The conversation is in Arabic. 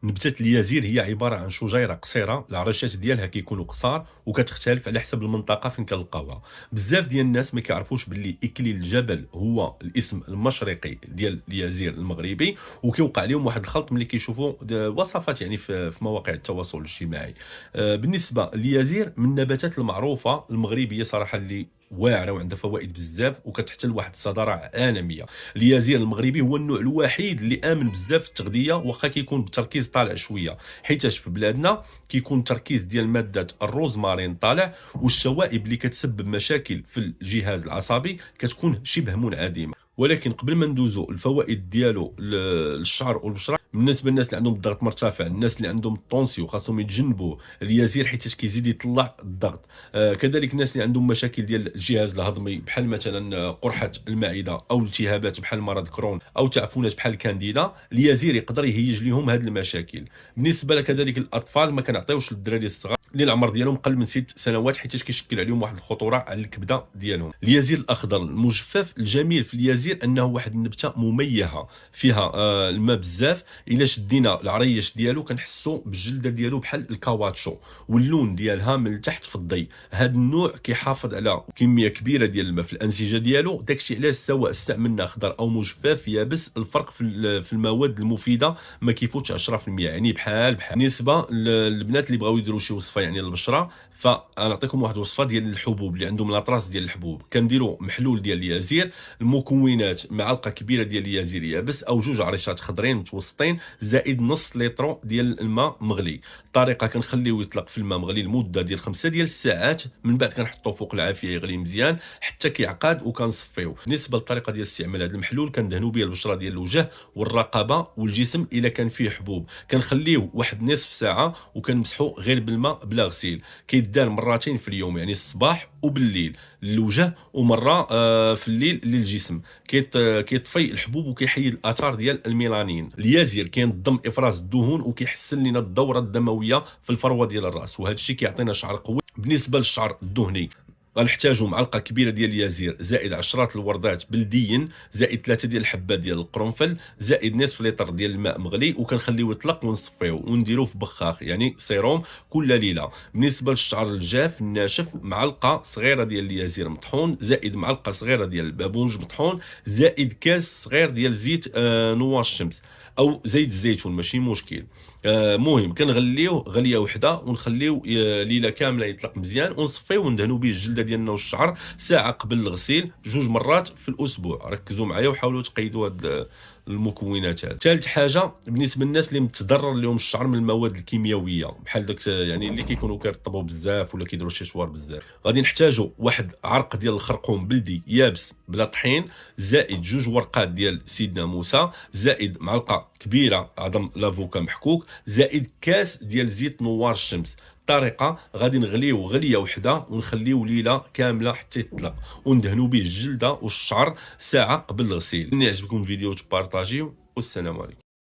نبتة اليازير هي عبارة عن شجيرة قصيرة، العرشات ديالها كيكونوا قصار وكتختلف على حسب المنطقة فين كنلقاوها. بزاف ديال الناس ما كيعرفوش باللي إكليل الجبل هو الاسم المشرقي ديال اليازير المغربي، وكيوقع لهم واحد الخلط ملي كيشوفوا وصفات يعني في مواقع التواصل الاجتماعي. بالنسبة لليازير من النباتات المعروفة المغربية صراحة اللي واعره وعندها فوائد بزاف وكتحتل واحد الصداره عالميه. اليازير المغربي هو النوع الوحيد اللي امن بزاف في التغذيه، واخا كيكون بتركيز طالع شويه، حيتاش في بلادنا كيكون التركيز ديال ماده الروزمارين طالع، والشوائب اللي كتسبب مشاكل في الجهاز العصبي كتكون شبه منعدمه. ولكن قبل ما ندوزو الفوائد ديالو للشعر والبشره، بالنسبه للناس اللي عندهم الضغط مرتفع، الناس اللي عندهم الطونسيو خاصهم يتجنبوا اليازير حيت كيزيد يطلع الضغط. كذلك الناس اللي عندهم مشاكل ديال الجهاز الهضمي بحال مثلا قرحه المعده او التهابات بحال مرض كرون او تعفنات بحال الكانديدا، اليازير يقدر يهيج لهم هذه المشاكل. بالنسبه لكذلك الاطفال ما كنعطيوش للدراري الصغار اللي العمر ديالهم قل من 6 سنوات حيت كيشكل عليهم واحد الخطوره على الكبده ديالهم. اليازير الاخضر المجفف، الجميل في اليازير انه واحد النبته مميهه فيها الماء بزاف، الا شدينا العريش ديالو كنحسوا بالجلده ديالو بحال الكاواتشو، واللون ديالها من التحت فضي. هذا النوع كيحافظ على كميه كبيره ديال الماء في الانسجه ديالو، داكشي علاش سواء استعملنا اخضر او مجفف يابس الفرق في المواد المفيده ما كيفوتش 10%، يعني بحال بالنسبه للبنات اللي بغاو يديروا شي وصفه يعني للبشره، فنعطيكم واحد الوصفه ديال الحبوب اللي عندهم لاطراس ديال الحبوب. كنديروا محلول ديال اليازير، المكونات معلقه كبيره ديال اليازير يابس او جوج عريشات خضرين متوسطين زائد نص لتر ديال الماء مغلي. الطريقه كنخليوه يطلق في الماء مغلي لمده ديال 5 ديال الساعات، من بعد كنحطوه فوق العافيه يغلي مزيان حتى كيعقد وكنصفيوه. بالنسبه للطريقه ديال استعمال هذا المحلول، كندهنوا به البشره ديال الوجه والرقبه والجسم الا كان فيه حبوب، كنخليوه واحد نصف ساعه وكنمسحوه غير بالماء بلا غسيل. كيدار مرتين في اليوم، يعني الصباح وبالليل للوجه، ومره في الليل للجسم. كيطفي الحبوب وكيحيد الاثار ديال الميلانين. اليازير كينظم افراز الدهون وكيحسن لنا الدوره الدمويه في الفروه ديال الراس، وهذا الشيء كيعطينا شعر قوي. بالنسبه للشعر الدهني، غنحتاجوا معلقه كبيره ديال اليازير زائد عشرات الوردات بلديين زائد 3 ديال الحبات ديال القرنفل زائد نصف لتر ديال الماء مغلي، وكنخليوه يطلق ونصفيوه ونديروه في بخاخ يعني سيروم كل ليله. بالنسبه للشعر الجاف الناشف، معلقه صغيره ديال اليازير مطحون زائد معلقه صغيره ديال البابونج مطحون زائد كاس صغير ديال زيت نوار الشمس او زيت الزيتون ماشي مشكل. مهم كنغليوه غليه وحده ونخليوه ليله كامله يطلق مزيان، ونصفيوه وندهنوا به الجلده ديالنا والشعر ساعه قبل الغسيل 2 مرات في الاسبوع. ركزوا معايا وحاولوا تقيدوا هاد المكونات هذه. ثالث حاجه بالنسبه للناس اللي متضرر لهم الشعر من المواد الكيميائيه بحال داك يعني اللي كيكونوا كيرطبوا بزاف ولا كيديروا شيشوار بزاف، غادي نحتاجوا واحد عرق ديال الخرقوم بلدي يابس بلا طحين زائد 2 ورقات ديال سيدنا موسى زائد معلقه كبيره عظم لافوكا محكوك زائد كاس ديال زيت نوار الشمس. الطريقه غادي نغليو غليه وحده ونخليو ليله كامله حتى يطلق، وندهنوا به الجلده والشعر ساعه قبل الغسيل. اللي عجبكم الفيديو تبارطاجيو، والسلام عليكم.